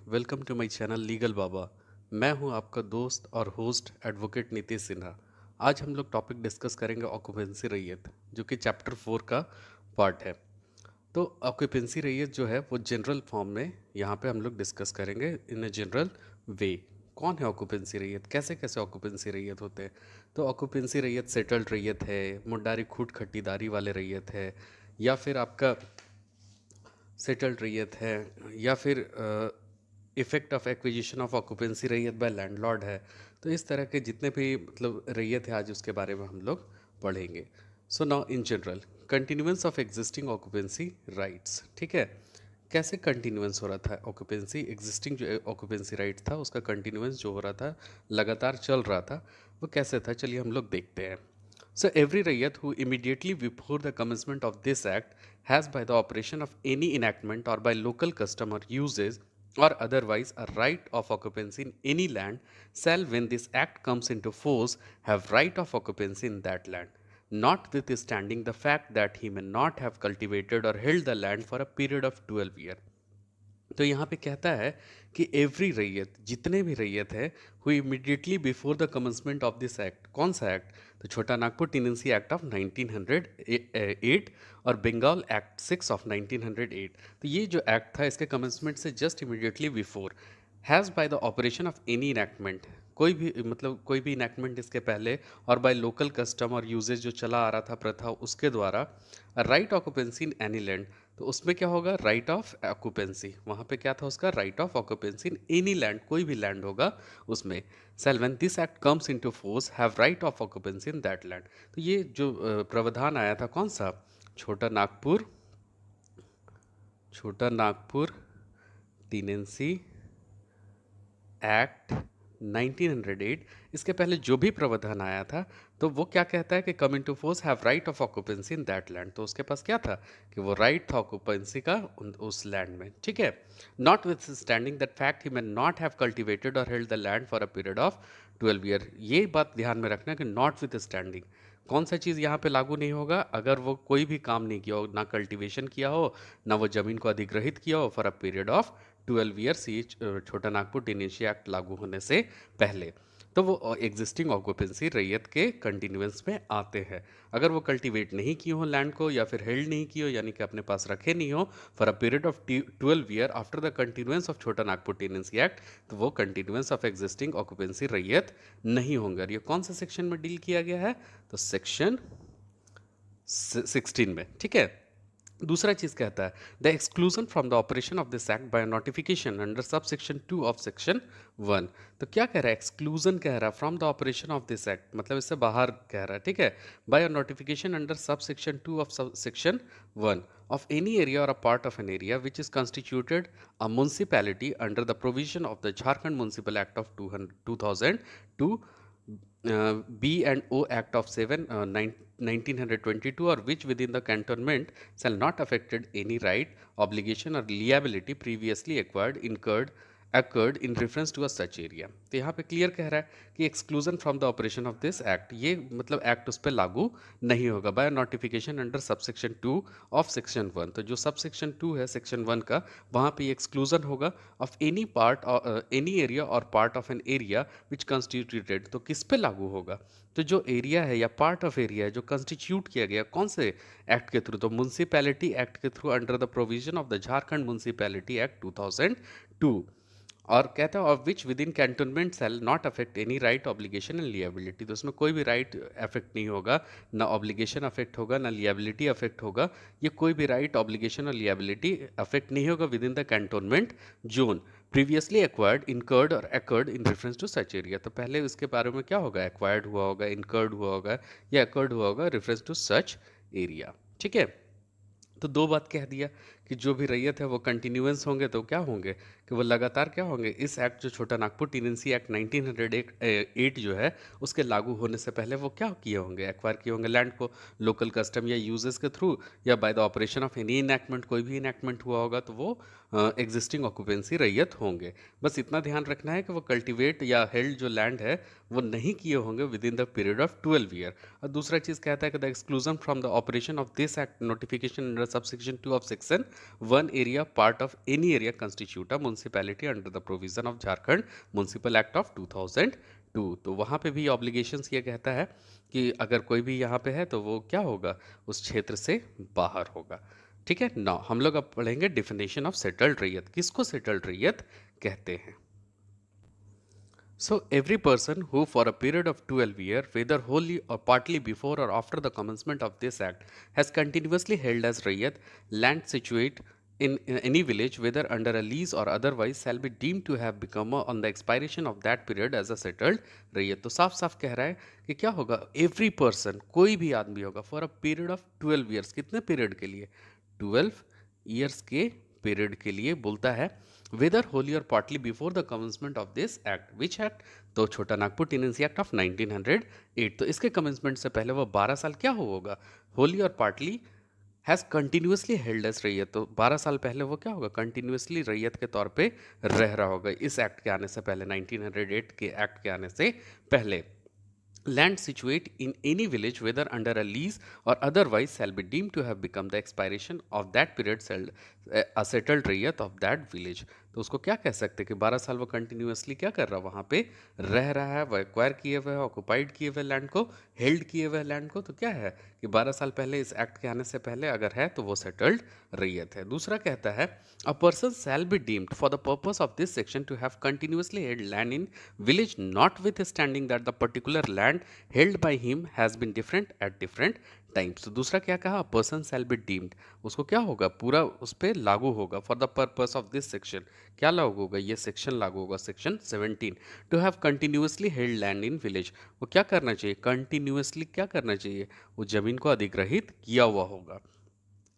Welcome to my channel legal Baba. मैं हूं आपका दोस्त और होस्ट एडवोकेट नीतीश सिन्हा। आज हम लोग टॉपिक डिस्कस करेंगे ऑक्यूपेंसी रैयत, जो कि चैप्टर 4 का पार्ट है। तो ऑक्यूपेंसी रैयत जो है वो जनरल फॉर्म में यहाँ पे हम लोग डिस्कस करेंगे इन अ जनरल वे। कौन है ऑक्यूपेंसी रैयत, कैसे कैसे ऑक्यूपेंसी रैयत होते हैं। तो ऑक्यूपेंसी रैयत सेटल्ड रैयत है, मुंडारी खूट खट्टीदारी वाले रैयत है, या फिर आपका सेटल्ड रैयत है, या फिर effect of acquisition of occupancy रैयत बाय लैंडलॉर्ड है। तो इस तरह के जितने भी मतलब रैयत है आज उसके बारे में हम लोग पढ़ेंगे। So now in general, continuance of existing occupancy rights. ठीक है, कैसे कंटिन्यूएंस हो रहा था ऑक्यूपेंसी, एग्जिस्टिंग जो ऑक्यूपेंसी राइट था उसका कंटिन्यूएंस जो हो रहा था, लगातार चल रहा था, वो कैसे था, चलिए हम लोग देखते हैं। So every Rayyat who immediately before the commencement of this act has by the operation of any enactment or by local custom or uses or otherwise a right of occupancy in any land shall when this act comes into force have right of occupancy in that land, notwithstanding the fact that he may not have cultivated or held the land for a period of 12 years. तो यहाँ पे कहता है कि every रैयत, जितने भी रैयत है, who immediately before the commencement of this act, कौन सा एक्ट, तो छोटा नागपुर टेनेंसी एक्ट ऑफ 1908 और बंगाल एक्ट 6 ऑफ 1908। तो ये जो एक्ट था इसके कमेंसमेंट से just immediately before has by the operation of any enactment, कोई भी मतलब कोई भी इनैक्टमेंट इसके पहले, और बाय लोकल कस्टम और यूजेज जो चला आ रहा था प्रथा उसके द्वारा, right occupancy in any land. तो उसमें क्या होगा, राइट ऑफ ऑक्यूपेंसी, वहाँ पे क्या था उसका, right of occupancy in any land, कोई भी लैंड होगा उसमें। Shall when this act comes into force have right of occupancy in that land. तो ये जो प्रावधान आया था कौन सा, छोटा नागपुर, छोटा नागपुर टीनेंसी एक्ट 1908, इसके पहले जो भी प्रावधान आया था तो वो क्या कहता है कि come into force have right of occupancy in that land. तो उसके पास क्या था कि वो राइट था ऑक्यूपेंसी का उस लैंड में। ठीक है, notwithstanding that fact he may not have cultivated और held the land for a period of 12 year. ये बात ध्यान में रखना कि नॉट विथ स्टैंडिंग कौन सा चीज़ यहाँ पे लागू नहीं होगा, अगर वो कोई भी काम नहीं किया हो, ना कल्टीवेशन किया हो, ना वो ज़मीन को अधिग्रहित किया हो for a period of 12 years, ये छोटा नागपुर टीनेंसी एक्ट लागू होने से पहले। तो वो एग्जिस्टिंग ऑक्यूपेंसी रैयत के कंटिन्यूएंस में आते हैं। अगर वो कल्टीवेट नहीं किए हो लैंड को, या फिर हेल्ड नहीं किए हो, यानी कि अपने पास रखे नहीं हो for a period of 12 year after the continuance of छोटा नागपुर टीनेंसी एक्ट, तो वो कंटिन्यूएंस ऑफ एग्जिस्टिंग ऑक्यूपेंसी रैयत नहीं होंगे। और ये कौन सा सेक्शन में डील किया गया है, तो सेक्शन 16 में। ठीक है, दूसरा चीज कहता है the exclusion from the operation of this act by notification under sub section 2 of section 1। तो क्या कह रहा है, एक्सक्लूजन कह रहा है from the operation of this act, मतलब इससे बाहर कह रहा है। ठीक है, by notification under sub section 2 of section 1 of any area or a part of an area which is constituted a municipality under the provision of the Jharkhand Municipal Act of 2002, B and O Act of 1922, or which within the cantonment shall not affected any right, obligation or liability previously acquired, incurred, occurred in reference to a such area। तो यहाँ पे clear कह रहा है कि exclusion from the operation of this act, ये मतलब act उस पर लागू नहीं होगा by notification under sub section 2 of section 1। तो जो सब सेक्शन 2 है सेक्शन 1 का, वहाँ पे एक्सक्लूजन होगा of any part, any area और part of an area which constituted. तो किस पे लागू होगा, तो जो एरिया है या पार्ट ऑफ एरिया है जो कंस्टिट्यूट किया गया कौन से एक्ट के थ्रू, तो म्यूनसिपैलिटी एक्ट के through under the provision of the Jharkhand municipality act 2002। और कहता है और which within cantonment shall not affect any right, obligation and liability. तो उसमें कोई भी राइट अफेक्ट नहीं होगा, ना ऑब्लिगेशन अफेक्ट होगा, ना लिएबिलिटी अफेक्ट होगा। ये कोई भी राइट, ऑब्लिगेशन और लिएबिलिटी अफेक्ट नहीं होगा within the cantonment zone previously acquired, incurred और accrued in reference to such area. तो पहले उसके बारे में क्या होगा, एक्वायर्ड हुआ होगा, इनकर्ड हुआ होगा या एक्वर्ड हुआ होगा रेफरेंस टू सच एरिया। ठीक है, तो दो बात कह दिया कि जो भी रैयत है वो कंटिन्यूएंस होंगे, तो क्या होंगे कि वो लगातार क्या होंगे, इस एक्ट जो छोटा नागपुर टीनेंसी एक्ट 1908 जो है उसके लागू होने से पहले वो क्या किए होंगे, एक्वायर किए होंगे लैंड को लोकल कस्टम या यूजेस के थ्रू, या by the operation of any enactment, कोई भी इनैक्टमेंट हुआ होगा तो वो एग्जिस्टिंग ऑक्यूपेंसी रैयत होंगे। बस इतना ध्यान रखना है कि वो कल्टिवेट या हेल्ड जो लैंड है वो नहीं किए होंगे with in the period of 12 year. और दूसरा चीज़ कहता है कि the exclusion from the operation of this act notification under sub section 2 of section one area part of any area constitute a municipality under the provision of Jharkhand municipal act of 2002। तो वहाँ पे भी obligations ये कहता है कि अगर कोई भी यहाँ पे है तो वो क्या होगा, उस क्षेत्र से बाहर होगा। ठीक है ना। हम लोग अब पढ़ेंगे डिफिनेशन ऑफ सेटल्ड रैयत। किसको सेटल्ड रैयत कहते हैं? So every person who for a period of 12 years, whether wholly or partly before or after the commencement of this act, has continuously held as rayat land situate in any village, whether under a lease or otherwise, shall be deemed to have become on the expiration of that period as a settled rayat। तो साफ साफ कह रहा है कि क्या होगा, every person, कोई भी आदमी होगा, for a period of 12 years. कितने पीरियड के लिए? 12 ईयर्स के पीरियड के लिए बोलता है, whether wholly or partly before the commencement of this act। which act? तो छोटा नागपुर टेनेंसी एक्ट ऑफ 1908। तो इसके कमेंसमेंट से पहले वो 12 साल क्या होगा, होली और partly has continuously held as raiyat. तो 12 साल पहले वो क्या होगा, कंटिन्यूसली रैयत के तौर पे रह रहा होगा इस एक्ट के आने से पहले, 1908 के एक्ट के आने से पहले। land situate in any village whether under a lease or otherwise shall be deemed to have become the expiration of that period a settled rayat of that village। तो उसको क्या कह सकते हैं कि 12 साल वो कंटिन्यूअसली क्या कर रहा है, वहाँ पे रह रहा है, वो एक्वायर किए हुए, ऑक्युपाइड किए हुए लैंड को, हेल्ड किए हुए लैंड को। तो क्या है कि 12 साल पहले इस एक्ट के आने से पहले अगर है तो वो सेटल्ड रैयत है। दूसरा कहता है, a person shall be deemed for the purpose of this section to have continuously held land in village notwithstanding that the particular land held by him has been different at different times. तो दूसरा क्या कहा, person shall be deemed, उसको क्या होगा, पूरा उस पर लागू होगा, for the purpose of this section. क्या लागू होगा, ये सेक्शन लागू होगा, section 17, to have continuously held land in village. वो क्या करना चाहिए, कंटिन्यूअसली क्या करना चाहिए, वो जमीन को अधिग्रहित किया हुआ होगा,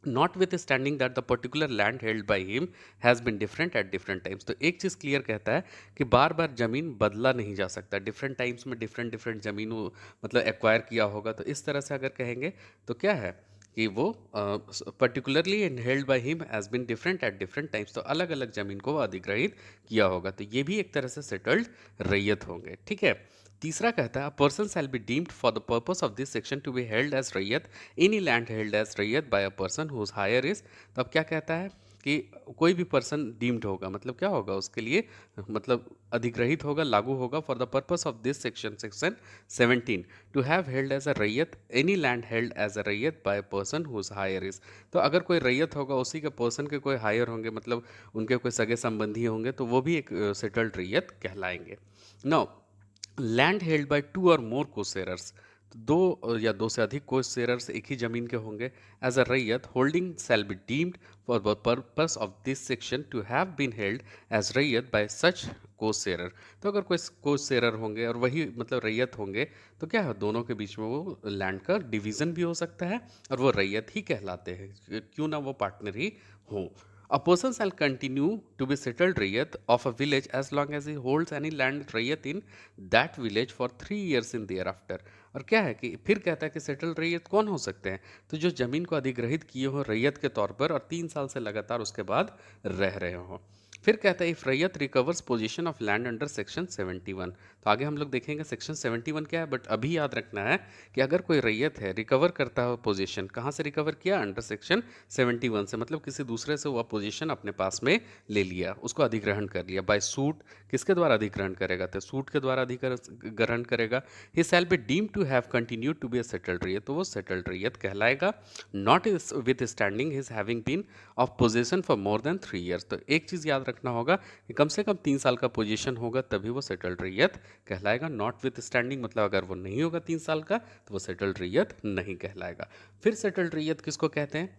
notwithstanding that the particular land held by him has been different at different times। तो एक चीज़ क्लियर कहता है कि बार बार जमीन बदला नहीं जा सकता, डिफरेंट टाइम्स में डिफरेंट डिफरेंट जमीन वो मतलब एक्वायर किया होगा। तो इस तरह से अगर कहेंगे तो क्या है कि वो particularly held by him has been different at different times, तो अलग अलग जमीन को वो अधिग्रहित किया होगा। तो ये भी एक तरह से सेटल्ड रैयत होंगे। ठीक है। तीसरा कहता है, person shall be deemed for the purpose of this section to be held as raiyat any land held as raiyat by a person whose heir is. तो अब क्या कहता है कि कोई भी पर्सन डीम्ड होगा, मतलब क्या होगा उसके लिए, मतलब अधिग्रहित होगा, लागू होगा, for the purpose of this section, section 17, to have held as a raiyat any land held as a raiyat by person whose heir is. तो अगर कोई रैयत होगा, उसी के पर्सन के कोई हायर होंगे, मतलब उनके कोई सगे संबंधी होंगे, तो वो भी एक सेटल्ड रैयत कहलाएंगे। Now land held by two और मोर कोसेरर्स, दो या दो से अधिक कोसेरर्स एक ही जमीन के होंगे, as a raiyat holding shall be deemed for the purpose of this section to have been held as raiyat by such co-sharer. तो अगर कोई कोसेरर होंगे और वही मतलब रैयत होंगे, तो क्या है, दोनों के बीच में वो लैंड का डिवीजन भी हो सकता है और वो रैयत ही कहलाते हैं, क्यों ना वो पार्टनर ही हों। A person shall continue to be settled rayat of a village as long as he holds any land rayat in that village for 3 years in thereafter। और क्या है कि फिर कहता है कि सेटल्ड रैयत कौन हो सकते हैं, तो जो जमीन को अधिग्रहित किए हो रैयत के तौर पर और 3 साल से लगातार उसके बाद रह रहे हो। फिर कहता है, इफ रैयत recovers position of land under section 71। तो आगे हम लोग देखेंगे सेक्शन 71 क्या है, बट अभी याद रखना है कि अगर कोई रैयत है रिकवर करता है पोजीशन, कहाँ से रिकवर किया, अंडर सेक्शन 71 से, मतलब किसी दूसरे से वो पोजीशन अपने पास में ले लिया, उसको अधिग्रहण कर लिया, बाय सूट। किसके द्वारा अधिग्रहण करेगा, तो सूट के द्वारा अधिग्रहण करेगा। He shall be deem to have continue to be a settled raiyat, तो वो सेटल्ड रैयत कहलाएगा, notwithstanding his having been of position for more than 3 years। तो एक चीज़ याद रखना होगा कि कम से कम 3 साल का पोजीशन होगा तभी वो सेटल्ड रैयत कहलाएगा। नॉट विथ स्टैंडिंग मतलब अगर वो नहीं होगा 3 साल का तो वो सेटल्ड रैयत नहीं कहलाएगा। फिर सेटल्ड रैयत किसको कहते हैं?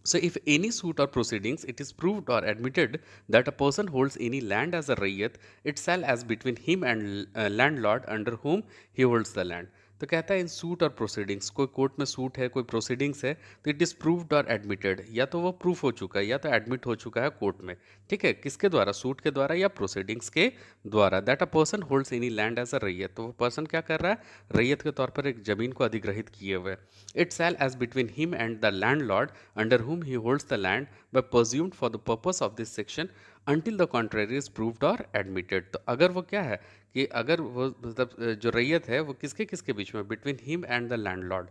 So, if any suit or proceedings it is proved or admitted that a person holds any land as a rayat, it shall as between him and landlord under whom he holds the land। तो कहता है इन suit और proceedings, कोई court में suit है, कोई proceedings है, तो इट इज प्रूव्ड और एडमिटेड, या तो वो प्रूफ हो चुका है या तो एडमिट हो चुका है कोर्ट में। ठीक है, किसके द्वारा, सूट के द्वारा या प्रोसीडिंग्स के द्वारा, that a person holds any land as a raiyat. तो वो पर्सन क्या कर रहा है, रैयत के तौर पर एक जमीन को अधिग्रहित किए हुए। It shall as between him and the landlord under whom he holds the land by presumed for the purpose of this section until the contrary is proved or admitted। तो अगर वो क्या है कि अगर वो मतलब जो रैयत है वो किसके किसके बीच में, between him and the landlord,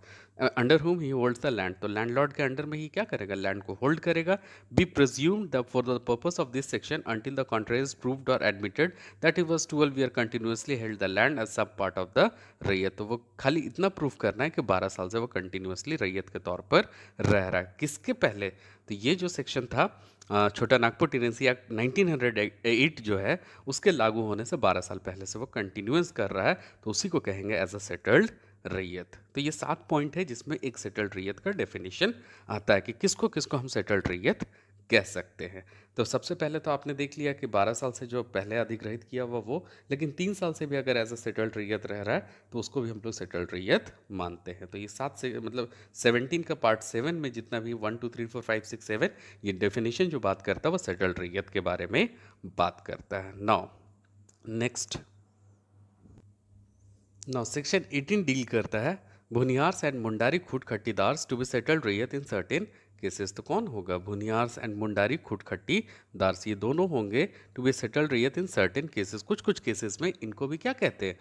under whom he holds the land, तो लैंडलॉर्ड के अंडर में ही क्या करेगा, लैंड को होल्ड करेगा। Be presumed the for the purpose of this section until the contrary is proved और admitted that it was 12 year continuously held the land as sub part of the raiyat. तो वो खाली इतना प्रूफ करना है कि 12 साल से वो कंटिन्यूअसली रैयत के तौर पर रह रहा है। किसके पहले, तो ये जो सेक्शन था छोटा नागपुर टेनेंसी एक्ट 1908 जो है उसके लागू होने से 12 साल पहले से वो कंटिन्यूस कर रहा है, तो उसी को कहेंगे एज अ सेटल्ड रैयत। तो ये 7 पॉइंट है जिसमें एक सेटल्ड रैयत का डेफिनेशन आता है कि किसको किसको हम सेटल्ड रैयत कह सकते हैं। तो सबसे पहले तो आपने देख लिया कि 12 साल से जो पहले अधिग्रहित किया हुआ वो, लेकिन 3 साल से भी अगर एज अ सेटल्ड रैयत रह रहा है तो उसको भी हम लोग सेटल्ड रैयत मानते हैं। तो ये 7 से मतलब 17 का पार्ट 7 में जितना भी 1 2 3 4 5 6 7 ये डेफिनेशन जो बात करता है वो सेटल्ड रैयत के बारे में बात करता है। Now next, now section 18 deal करता है Bhuinhars and Mundari khunt kattidars to be settled raiyat in certain cases. तो कौन होगा, भुनियार्स एंड मुंडारी खुट खट्टीदार्स, ये दोनों होंगे to be settled raiyat in certain cases. कुछ कुछ केसेस में इनको भी क्या कहते हैं,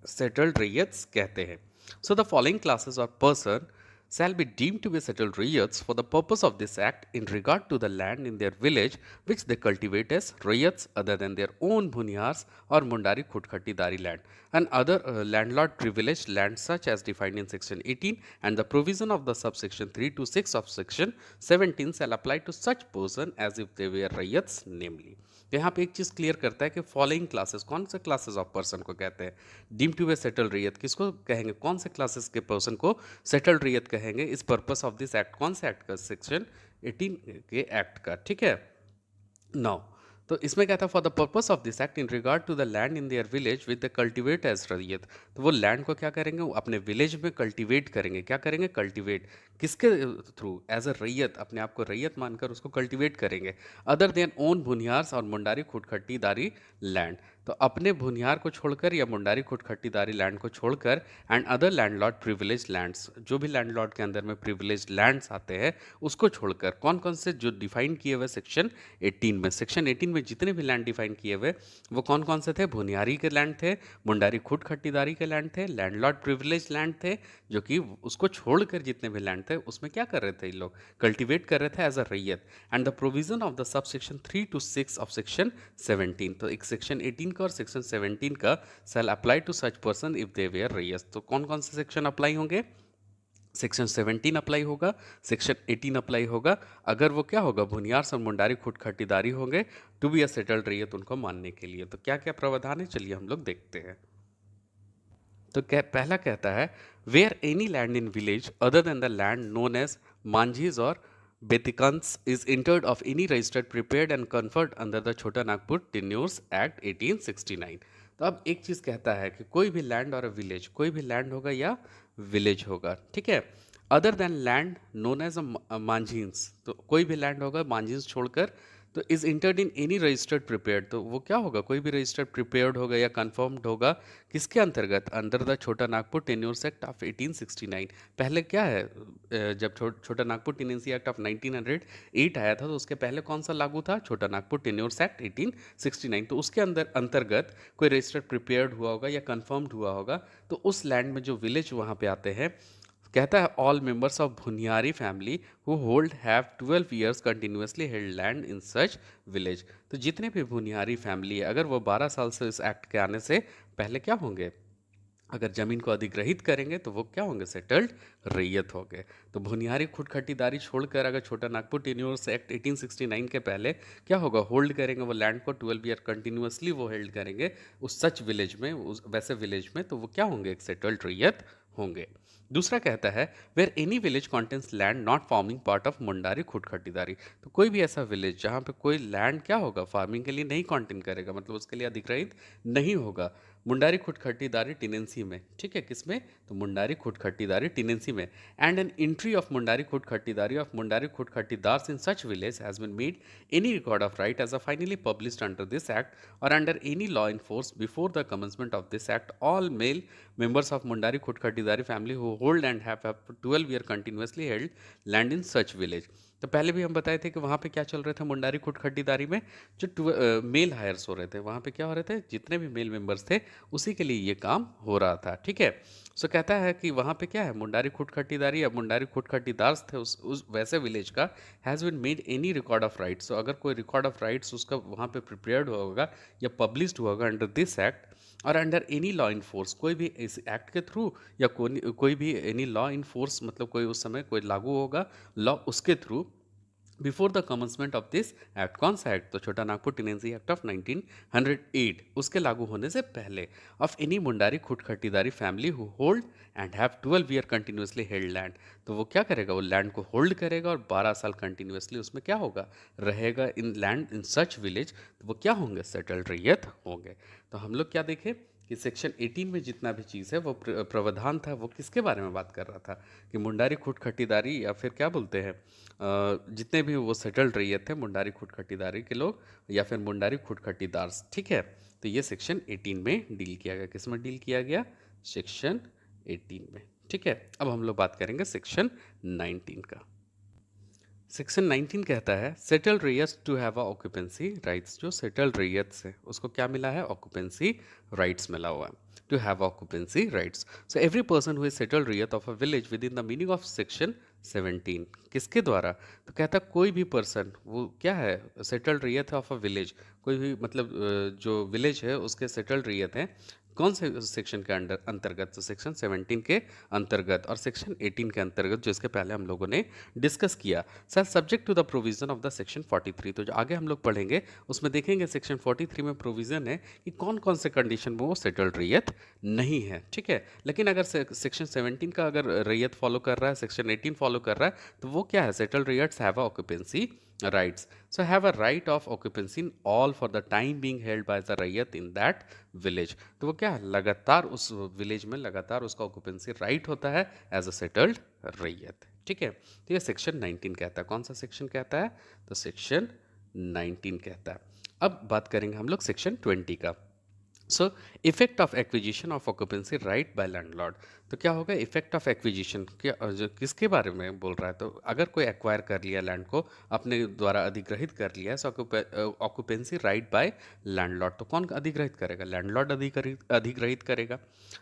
सेटल्ड रैयत्स कहते हैं। सो द फॉलोइंग क्लासेस और person shall be deemed to be settled rayats for the purpose of this act in regard to the land in their village which they cultivate as rayats other than their own bhunyars or mundari khutkhati-dari land and other landlord privileged land such as defined in section 18 and the provision of the subsection 3 to 6 of section 17 shall apply to such person as if they were rayats namely। तो यहाँ पे एक चीज clear करता है कि following classes, कौन से क्लासेस ऑफ पर्सन को कहते हैं डीम टू बी सेटल्ड रैयत, किसको कहेंगे, कौन से क्लासेस के पर्सन को सेटल्ड रैयत कहेंगे इस पर्पस ऑफ दिस एक्ट। कौन से एक्ट का, सेक्शन 18 के एक्ट का, ठीक है। नाउ तो इसमें क्या था, for the purpose of this act in regard to the land in their village with the cultivate as raiyat, तो वो लैंड को क्या करेंगे, वो अपने विलेज में कल्टिवेट करेंगे। क्या करेंगे, कल्टिवेट, किसके थ्रू, एज अ रैयत, अपने आप को रैयत मानकर उसको कल्टिवेट करेंगे। अदर देन ओन भुनियार्स और मुंडारी खुटखट्टीदारी लैंड, तो अपने भुनियार को छोड़कर या मुंडारी खुटखट्टीदारी लैंड को छोड़कर and other landlord privilege lands, जो भी लैंडलॉर्ड के अंदर में प्रिविलेज लैंड्स आते हैं उसको छोड़कर, कौन कौन से जो डिफाइन किए हुए सेक्शन 18 में, सेक्शन 18 में जितने भी लैंड डिफाइन किए हुए वो कौन कौन से थे, भुनियारी के लैंड थे, मुंडारी खुट खट्टीदारी के लैंड थे, लैंडलॉर्ड प्रिविलेज लैंड थे, जो कि उसको छोड़कर जितने भी लैंड थे उसमें क्या कर रहे थे, ये लोग कल्टिवेट कर रहे थे एज अ रैयत। And the provision of the sub section 3 to 6 of section 17, तो एक सेक्शन 18 का और सेक्शन 17 का shall apply to such person if they were raiyat. तो कौन कौन से सेक्शन अप्लाई होंगे, सेक्शन 17 अप्लाई होगा, सेक्शन 18 अप्लाई होगा अगर वो क्या होगा, भुनियार और मुंडारी खुट खट्टीदारी होंगे टू बी अ सेटल्ड रैयत उनको मानने के लिए। तो क्या क्या प्रावधान है, चलिए हम लोग देखते हैं। तो पहला कहता है where any land in village other than the land known as manjhihas और बेतिकंस is entered of any registered prepared and conferred under the Chota Nagpur tenures act 1869। तो अब एक चीज कहता है कि कोई भी लैंड और विलेज, कोई भी लैंड होगा या विलेज होगा, ठीक है, other than land known as manjhihas, तो कोई भी लैंड होगा मांझीन्स छोड़कर, तो is entered in any registered prepared, तो वो क्या होगा, कोई भी रजिस्टर्ड प्रिपेयर्ड होगा या कंफर्म्ड होगा, किसके अंतर्गत, under the Chota Nagpur tenures act of 1869। पहले क्या है, जब छोटा नागपुर टेनेंसी एक्ट ऑफ 1908 आया था तो उसके पहले कौन सा लागू था, छोटा नागपुर टेन्योर्स एक्ट 1869। तो उसके अंदर अंतर्गत कोई रजिस्टर्ड प्रिपेयर्ड हुआ होगा या कंफर्म्ड हुआ होगा, तो उस लैंड में जो विलेज वहाँ पे आते हैं, कहता है all members of Bhuinhari family who hold have 12 years continuously held land in such village. तो जितने भी भुनियारी फैमिली है अगर वो 12 साल से इस एक्ट के आने से पहले क्या होंगे, अगर जमीन को अधिग्रहित करेंगे तो वो क्या होंगे, सेटल्ड रैयत होंगे। तो भुनियारी खुट खट्टीदारी छोड़कर अगर छोटा नागपुर टेन्योर्स एक्ट 1869 के पहले क्या होगा, होल्ड करेंगे वो लैंड को 12 ईयर कंटिन्यूसली वो होल्ड करेंगे उस सच विलेज में, उस वैसे विलेज में, तो वो क्या होंगे, एक सेटल्ड रैयत होंगे। दूसरा कहता है where any village contains land not forming part of Mundari khunt kattidari, तो कोई भी ऐसा विलेज जहाँ पे कोई लैंड क्या होगा, फार्मिंग के लिए नहीं कॉन्टेंट करेगा, मतलब उसके लिए अधिग्रहित नहीं होगा, मुंडारी खुट खट्टीदारी टेनेंसी में, ठीक है, किसमें, तो मुंडारी खुट खट्टीदारी टेनेंसी में, and an entry of Mundari khunt kattidari of Mundari khunt kattidars in such village has been made any record of right as a finally published under this act और under any law in force before the commencement of this act, all male members of Mundari Khut Khatidari family who hold and have 12 year continuously held land in such village। तो पहले भी हम बताए थे कि वहाँ पे क्या चल रहे थे मुंडारी खुट खट्टीदारी में, जो मेल हायर्स हो रहे थे, वहाँ पे क्या हो रहे थे, जितने भी मेल मेंबर्स थे उसी के लिए ये काम हो रहा था, ठीक है। सो कहता है कि वहाँ पे क्या है, मुंडारी खुट खट्टीदारी या मुंडारी खुट खट्टीदार्स थे उस वैसे विलेज का, has been made any record of rights. तो अगर कोई रिकॉर्ड ऑफ राइट्स उसका वहाँ पे प्रिपेयर्ड हुआ होगा या पब्लिश्ड हुआ होगा अंडर दिस एक्ट और under any law in force, कोई भी इस एक्ट के थ्रू या कोई भी एनी लॉ इन फोर्स, मतलब कोई उस समय कोई लागू होगा लॉ उसके through, before the commencement of this act. कौन सा एक्ट, तो छोटा नागपुर टेनेंसी एक्ट ऑफ 1908, उसके लागू होने से पहले, of any Mundari khunt kattidari family who hold and have 12 year continuously held land. तो वो क्या करेगा, वो लैंड को होल्ड करेगा और 12 साल कंटिन्यूसली उसमें क्या होगा, रहेगा इन लैंड इन सच विलेज, तो वो क्या होंगे, सेटल्ड रैयत होंगे। तो हम लोग क्या देखें कि सेक्शन 18 में जितना भी चीज़ है वो प्रावधान था, वो किसके बारे में बात कर रहा था, कि मुंडारी खुट खट्टीदारी या फिर क्या बोलते हैं, जितने भी वो सेटल्ड रैयत थे मुंडारी खुट खट्टीदारी के लोग या फिर मुंडारी खुट खट्टीदार्स, ठीक है। तो ये सेक्शन 18 में डील किया गया, किस में डील किया गया, सेक्शन 18 में, ठीक है। अब हम लोग बात करेंगे सेक्शन 19 का। सेक्शन 19 कहता है settled raiyat to have a occupancy rights. जो सेटल्ड रैयत से उसको क्या मिला है, ऑक्यूपेंसी राइट्स मिला हुआ है, to have occupancy rights. So every person who is settled raiyat of a village within the meaning of section 17, किसके द्वारा, तो कहता है कोई भी पर्सन, वो क्या है, सेटल्ड रैयत है ऑफ अ विलेज, कोई भी मतलब जो विलेज है उसके सेटल्ड रैयत है, कौन से सेक्शन के अंडर अंतर्गत, तो सेक्शन 17 के अंतर्गत और सेक्शन 18 के अंतर्गत, जो इसके पहले हम लोगों ने डिस्कस किया, sir subject to the provision of the section 43। तो जो आगे हम लोग पढ़ेंगे उसमें देखेंगे सेक्शन 43 में प्रोविजन है कि कौन कौन से कंडीशन में वो सेटल्ड रैयत नहीं है, ठीक है। लेकिन अगर सेक्शन 17 का अगर रैयत फॉलो कर रहा है, सेक्शन 18 फॉलो कर रहा है, तो वो क्या है, settled raiyats have a occupancy rights. So have a right of occupancy in all for the time being held by the रैयत in that village। तो वो क्या है, लगातार उस विलेज में लगातार उसका ऑक्यूपेंसी राइट होता है एज अ सेटल्ड रैयत, ठीक है। तो ये सेक्शन 19 कहता है, कौन सा सेक्शन कहता है, तो सेक्शन 19 कहता है। अब बात करेंगे हम लोग सेक्शन 20 का। So effect of acquisition of occupancy right by landlord. तो क्या होगा, इफेक्ट ऑफ एक्विजिशन क्या, जो किसके बारे में बोल रहा है, तो अगर कोई एक्वायर कर लिया लैंड को, अपने द्वारा अधिग्रहित कर लिया है, ऑक्यूपेंसी राइट बाय लैंडलॉर्ड, तो कौन अधिग्रहित करेगा, लैंडलॉर्ड अधिग्रहित अधिग्रहित करेगा।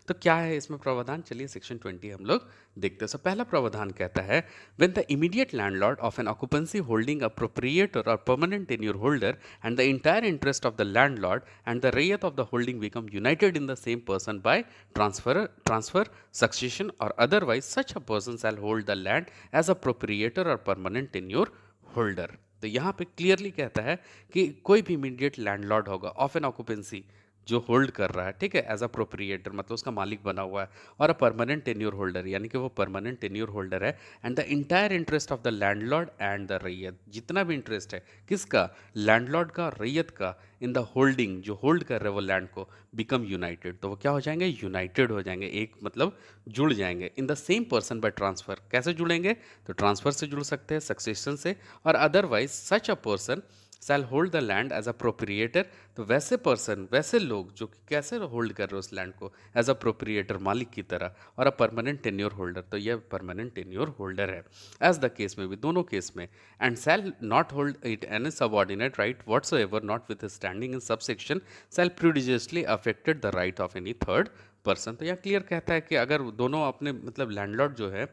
तो क्या है इसमें प्रावधान, चलिए सेक्शन 20 हम लोग देखते हैं। सो पहला प्रावधान कहता है when the immediate landlord of an occupancy holding a proprietor और permanent tenure holder and the entire interest of the landlord and the raiyat of the holding become united in the same person by transfer, succession or otherwise, such a person shall hold the land as a proprietor or permanent tenure holder। तो यहाँ पे clearly कहता है कि कोई भी immediate landlord होगा of an occupancy, जो होल्ड कर रहा है, ठीक है, एज अ प्रोप्रिएटर मतलब उसका मालिक बना हुआ है, और अ परमानेंट टेन्योर होल्डर यानी कि वो परमानेंट टेन्योर होल्डर है, and the entire interest of the landlord and the रैयत, जितना भी इंटरेस्ट है किसका, लैंडलॉर्ड का, रैयत का, इन द होल्डिंग, जो होल्ड कर रहे हैं वो लैंड को, बिकम यूनाइटेड, तो वो क्या हो जाएंगे, यूनाइटेड हो जाएंगे, एक मतलब जुड़ जाएंगे, in the same person by transfer. कैसे जुड़ेंगे, तो ट्रांसफर से जुड़ सकते हैं, सक्सेशन से, और otherwise such a person shall hold the land as a proprietor. तो वैसे पर्सन, वैसे लोग जो कि कैसे होल्ड कर रहे हो उस लैंड को, एज अ प्रोप्रिएटर मालिक की तरह, और अ परमानेंट टेन्योर होल्डर, तो यह परमानेंट टेन्योर होल्डर है, एज द केस में भी, दोनों केस में, and shall not hold it any subordinate right whatsoever notwithstanding in subsection shall prejudicially affected the right of any third person. तो यहाँ clear कहता है कि अगर दोनों अपने मतलब लैंडलॉर्ड जो है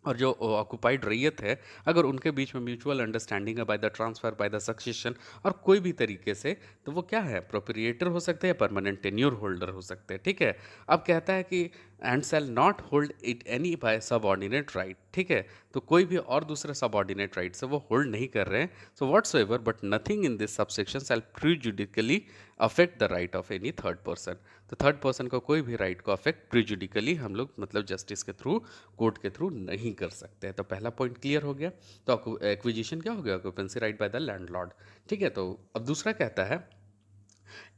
और जो ऑक्युपाइड रैयत है, अगर उनके बीच में म्यूचुअल अंडरस्टैंडिंग है by the transfer, by the succession, और कोई भी तरीके से, तो वो क्या है, प्रोप्रिएटर हो सकते हैं, परमानेंट टेन्योर होल्डर हो सकते हैं, ठीक है। अब कहता है कि and shall not hold it any by subordinate right, ठीक है, तो कोई भी और दूसरे सबऑर्डिनेट राइट से वो होल्ड नहीं कर रहे हैं। So whatsoever but nothing in this subsection shall prejudicially affect the right of any third person. तो थर्ड पर्सन का कोई भी राइट को अफेक्ट प्रीजुडिकली हम लोग मतलब जस्टिस के थ्रू, कोर्ट के थ्रू नहीं कर सकते हैं। तो पहला पॉइंट क्लियर हो गया। तो एक्विजिशन क्या हो गया, occupancy right by the landlord, ठीक है। तो अब दूसरा कहता है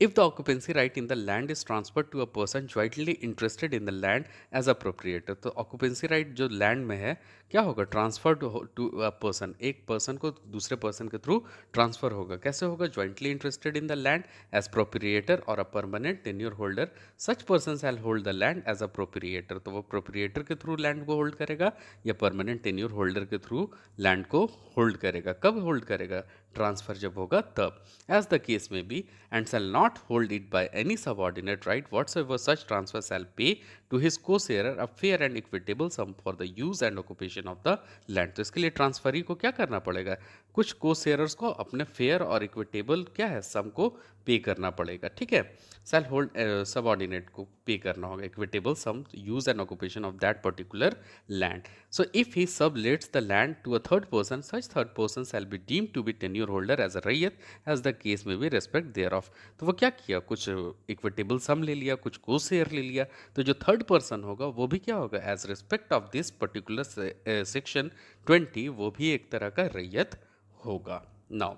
If the occupancy right in the land is transferred to a person jointly interested in the land as a proprietor, तो occupancy right जो land में है क्या होगा, ट्रांसफर टू अ पर्सन, एक पर्सन को दूसरे पर्सन के थ्रू ट्रांसफर होगा। कैसे होगा, jointly interested in the land as proprietor और a permanent tenure holder, such person shall hold the land as a proprietor. तो वो प्रोप्रिएटर के थ्रू लैंड को होल्ड करेगा या परमानेंट टेन्योर होल्डर के थ्रू लैंड को होल्ड करेगा। कब होल्ड करेगा, ट्रांसफर जब होगा तब, एज द केस में be, and shall not hold it by any subordinate right whatsoever, such transfer shall pay to his co-sharer a fair and equitable sum for the use and occupation of the land। तो इसके लिए transferee को क्या करना पड़ेगा, कुछ को sharers को अपने फेयर और इक्विटेबल क्या है सम को पे करना पड़ेगा, ठीक है। शैल होल्ड सबऑर्डिनेट को पे करना होगा equitable sum use and occupation of that particular land. So if he sublets the land to a third person, such third person shall be deemed to be tenure holder as a raiyat as the case में be respect thereof. तो वो क्या किया, कुछ equitable सम ले लिया, कुछ को शेयर ले लिया, तो जो थर्ड पर्सन होगा वो भी क्या होगा, as respect of this particular section 20 वो भी एक तरह का रैयत होगा। नाउ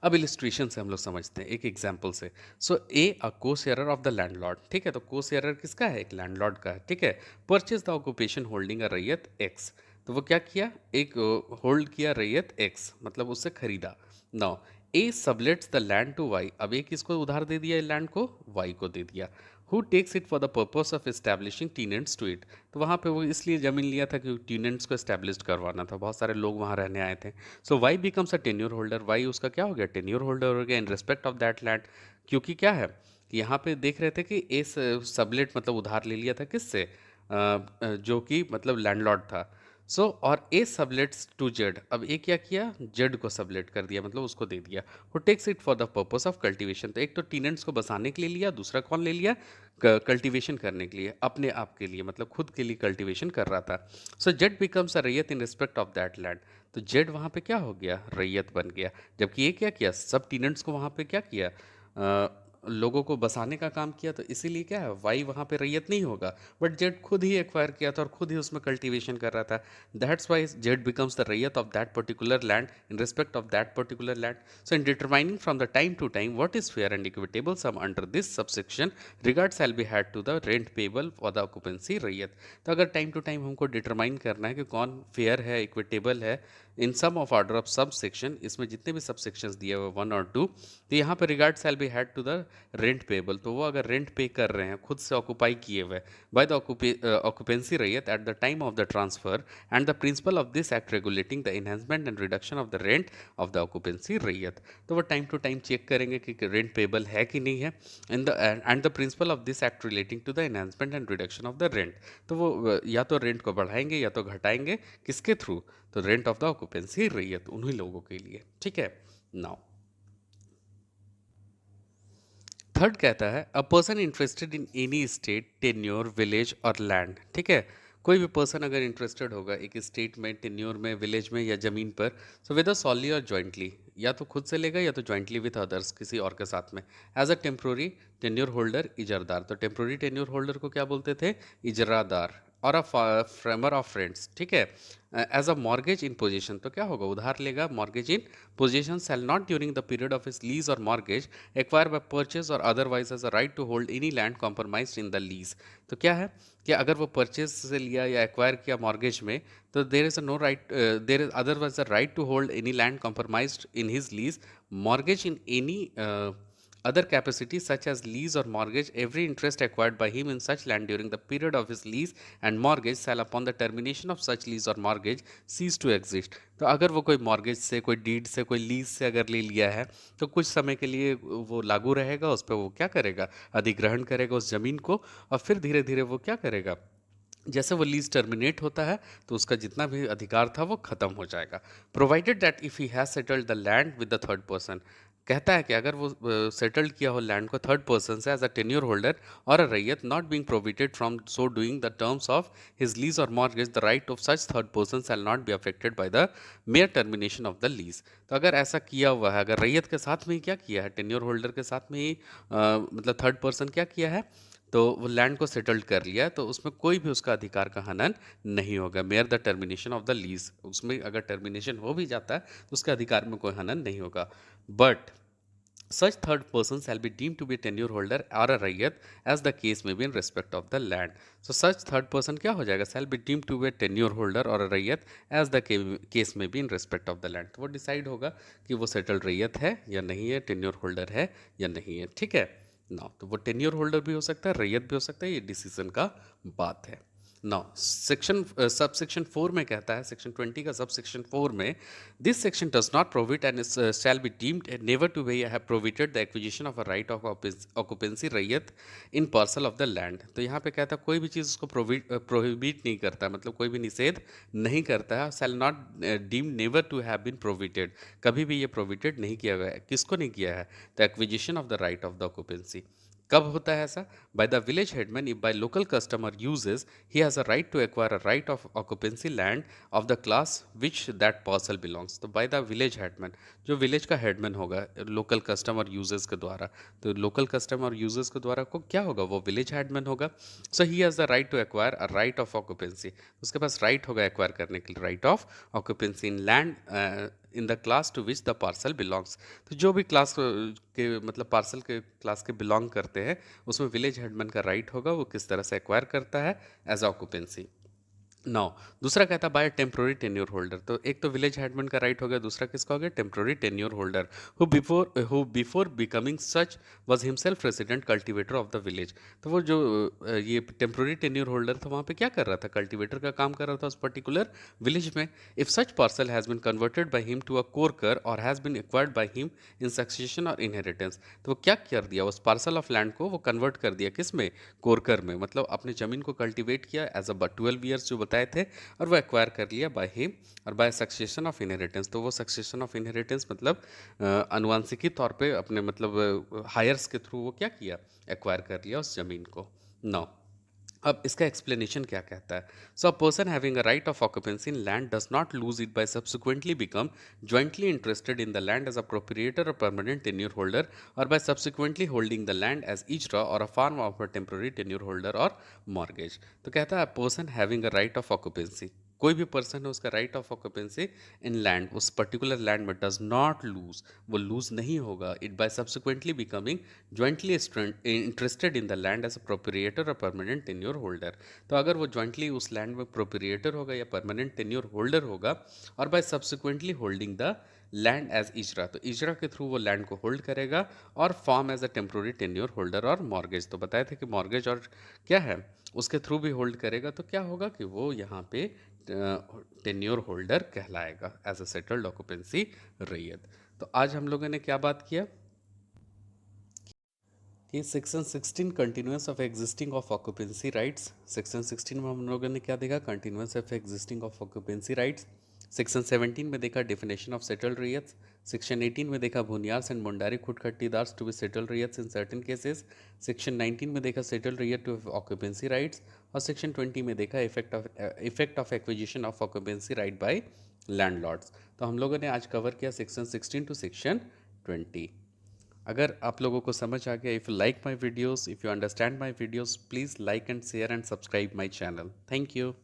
अब इलिस्ट्रेशन से हम लोग समझते हैं एक एग्जाम्पल से। सो ए अ को शेयरर ऑफ द लैंडलॉर्ड, ठीक है, तो को शेयरर किसका है, एक लैंडलॉर्ड का है, ठीक है। Purchase the occupation holding a रैयत एक्स, तो वो क्या किया, एक होल्ड किया रैयत एक्स, मतलब उससे खरीदा। Now A sublets the land to Y, अब एक किसको उधार दे दिया, लैंड को वाई को दे दिया। Who takes it for the purpose of establishing tenants to it, तो वहाँ पे वो इसलिए ज़मीन लिया था कि टीनेंट्स को एस्टैब्लिश करवाना था, बहुत सारे लोग वहाँ रहने आए थे। So Y becomes a tenure holder, Y उसका क्या हो गया, टेन्योर होल्डर हो गया in respect of that land. क्योंकि क्या है कि यहाँ पे देख रहे थे कि ए सबलेट मतलब उधार ले लिया था किससे, जो कि मतलब लैंडलॉर्ड था। सो और ए सबलेट्स टू जेड, अब ए क्या किया, जेड को सबलेट कर दिया, मतलब उसको दे दिया। वो takes it for the purpose of cultivation, तो एक तो टीनेंट्स को बसाने के लिए लिया, दूसरा कौन ले लिया, कल्टीवेशन करने के लिए, अपने आप के लिए, मतलब खुद के लिए कल्टीवेशन कर रहा था। सो जेड बिकम्स अ रैयत इन रिस्पेक्ट ऑफ दैट लैंड, तो जेड वहाँ पे क्या हो गया, रैयत बन गया। जबकि ये क्या किया, सब टीनेंट्स को वहाँ पे क्या किया, लोगों को बसाने का काम किया, तो इसीलिए क्या है, वाई वहाँ पे रैयत नहीं होगा। बट जेड खुद ही एक्वायर किया था और खुद ही उसमें कल्टीवेशन कर रहा था, that's Y Z becomes the raiyat of that particular land in respect of that particular land. So in determining from the time to time what is fair and equitable sum under this subsection, regard shall be had to the rent payable for the occupancy raiyat. तो अगर time to time हमको determine करना है कि कौन fair है, equitable है, in sum of order of sub section, इसमें जितने भी सब सेक्शंस दिए हुए 1 और 2, तो यहाँ पर regard shall be had to the rent payable, तो वो अगर रेंट पे कर रहे हैं, खुद से ऑक्यूपाई किए हुए बाय द ऑक्यूपेंसी रैयत at the time of the transfer, and the principle of this act regulating the enhancement and reduction of the rent of the occupancy raiyat, तो वो टाइम टू टाइम चेक करेंगे कि rent payable है कि नहीं है, in the end the principle of this act relating to the enhancement and reduction of the rent, तो वो या तो रेंट को बढ़ाएंगे या तो घटाएंगे, किसके थ्रू, तो रेंट ऑफ द ऑक्यूपेंसी रैयत, उन्हीं लोगों के लिए, ठीक है। नाउ थर्ड कहता है a person interested in any state, tenure, village और लैंड, ठीक है। कोई भी पर्सन अगर इंटरेस्टेड होगा एक स्टेट में, टेन्योर में, विलेज में या ज़मीन पर, सो वेदर सॉली और जॉइंटली, या तो खुद से लेगा या तो जॉइंटली विथ अदर्स, किसी और के साथ में, as a temporary tenure holder, ijaradar, तो टेम्प्रोरी टेन्योर होल्डर को क्या बोलते थे, इजरादार, और अ फ्रेमर ऑफ फ्रेंड्स, ठीक है। As a mortgage in position, तो क्या होगा, उधार लेगा, mortgage in position, shall not during the period of his lease और mortgage acquire by purchase or otherwise as a right to hold any land compromise in the lease. तो क्या है कि अगर वो परचेज से लिया या एक्वायर किया मॉर्गेज में, तो there is a no right, there is otherwise a right to hold any land compromise in his lease, mortgage in any other capacity such as lease or mortgage, every interest acquired by him in such land during the period of his lease and mortgage shall upon the termination of such lease or mortgage cease to exist। तो अगर वो कोई mortgage से, कोई deed से, कोई lease से अगर ले लिया है, तो कुछ समय के लिए वो लागू रहेगा, उस पर वो क्या करेगा, अधिग्रहण करेगा उस जमीन को, और फिर धीरे धीरे वो क्या करेगा, जैसे वो लीज टर्मिनेट होता है तो उसका जितना भी अधिकार था वो खत्म हो जाएगा। Provided that if he has settled the land with the third person, कहता है कि अगर वो सेटल्ड किया हो लैंड को थर्ड पर्सन से एज अ टेन्योर होल्डर और a raiyat, not being prohibited from so doing the terms of his lease और mortgage, the right of such third person shall not be affected by the mere termination of the lease. तो अगर ऐसा किया हुआ है, अगर रैयत के साथ में ही क्या किया है, टेन्योर होल्डर के साथ में ही मतलब थर्ड पर्सन क्या किया है, तो वो लैंड को सेटल्ड कर लिया, तो उसमें कोई भी उसका अधिकार का हनन नहीं होगा, mayor the termination of the lease, उसमें अगर टर्मिनेशन हो भी जाता है तो उसके अधिकार में कोई हनन नहीं होगा। But Such third person shall be deemed to be a tenure holder or a rayyat as the case may be in respect of the land. So such third person क्या हो जाएगा, shall be deemed to be a tenure holder or a rayyat as the case may be in respect of the land. तो वो decide होगा कि वो settled रैयत है या नहीं है, टेन्योर होल्डर है या नहीं है, ठीक है ना। तो वो टेन्योर होल्डर भी हो सकता है, रैयत भी हो सकता है, ये डिसीजन का बात है। नाउ सेक्शन सब सेक्शन 4 में कहता है, सेक्शन 20 का सब सेक्शन 4 में, this section does not prohibit and shall be deemed never to be have prohibited the acquisition of a right of occupancy raiyat in parcel of the land. तो यहाँ पे कहता है कोई भी चीज़ उसको प्रोहिबिट नहीं करता, मतलब कोई भी निषेध नहीं करता है। Shall not deem never to have been prohibited, कभी भी ये प्रोविटेड नहीं किया गया है। किसको नहीं किया है? The acquisition of the right of the occupancy. कब होता है ऐसा? By the village headman if by local customer usages he has a right to acquire a right of occupancy land of the class which that parcel belongs. तो by the village headman, जो village का headman होगा local customer users के द्वारा, तो local customer users के द्वारा को क्या होगा, वो विलेज हेडमैन होगा। So he has the right to acquire a right of occupancy, उसके पास राइट होगा एक्वायर करने के लिए right of occupancy in land in the class to which the parcel belongs. तो जो भी क्लास के मतलब पार्सल के क्लास के बिलोंग करते हैं उसमें विलेज हेडमैन का राइट होगा, वो किस तरह से एक्वायर करता है एज ऑक्यूपेंसी। नाउ दूसरा कहता है बाय टेम्प्रोरी टेन्योर होल्डर। तो एक तो विलेज हेडमैन का राइट हो गया, दूसरा किसका हो गया? Temporary tenure holder who before becoming such was himself resident cultivator of the village. तो वो जो ये टेम्प्रोरी टेन्योर होल्डर था वहाँ पे क्या कर रहा था? कल्टीवेटर का काम कर रहा था उस पर्टिकुलर विलेज में। If such parcel has been converted by him to a korkar और has been acquired by him in succession और इनहेरिटेंस। तो वो क्या कर दिया, उस पार्सल ऑफ लैंड को वो कन्वर्ट कर दिया किस में? कोरकर में, मतलब अपने ज़मीन को कल्टीवेट किया एज अ 12 ईयर्स जो बताए थे, और वो एक्वायर कर लिया बाय हिम और बाय सक्सेशन ऑफ इनहेरिटेंस। तो वो सक्सेशन ऑफ इनहेरिटेंस मतलब अनुवांशिकी तौर पे अपने मतलब हायर्स के थ्रू वो क्या किया? एक्वायर कर लिया उस जमीन को। नाउ अब इसका एक्सप्लेनेशन क्या कहता है? So a person having a right of occupancy in land does not lose it by subsequently become jointly interested in the land as a proprietor or permanent tenure holder or by subsequently holding the land as ijra or a farm of a temporary tenure holder or mortgage। तो कहता है person having a right of occupancy, कोई भी person है उसका right of occupancy in land, उस particular land में does not lose, वो लूज नहीं होगा it by subsequently becoming jointly interested in the land as a proprietor और परमानेंट टेन्योर होल्डर। तो अगर वो ज्वाइंटली उस लैंड में प्रोप्रिएटर होगा या परमानेंट टेन्योर होल्डर होगा और by subsequently holding the land as ijara, तो इजरा के थ्रू वो लैंड को होल्ड करेगा और form as a temporary tenure holder और मॉर्गेज। तो बताए थे कि मॉर्गेज और क्या है उसके थ्रू भी होल्ड करेगा, तो क्या होगा कि वो यहाँ पे टेन्योर होल्डर कहलाएगा as a settled occupancy raiyat. तो आज हम लोगों ने क्या बात किया कि section 16 continuous of existing of occupancy rights. Section 16 में हम लोगों ने क्या देखा? Continuous of existing of occupancy rights. Section 17 में देखा definition of settled raiyats. Section 18 में देखा Bhuinhars and Mundari khuntkattidars to be settled raiyats in certain cases. Section 19 में देखा settled raiyat to occupancy rights. और सेक्शन 20 में देखा effect of acquisition of occupancy right bye landlords. तो हम लोगों ने आज कवर किया सेक्शन 16 टू सेक्शन 20। अगर आप लोगों को समझ आ गया, if you like my videos, if you understand my videos, please like and share and subscribe my channel. Thank you.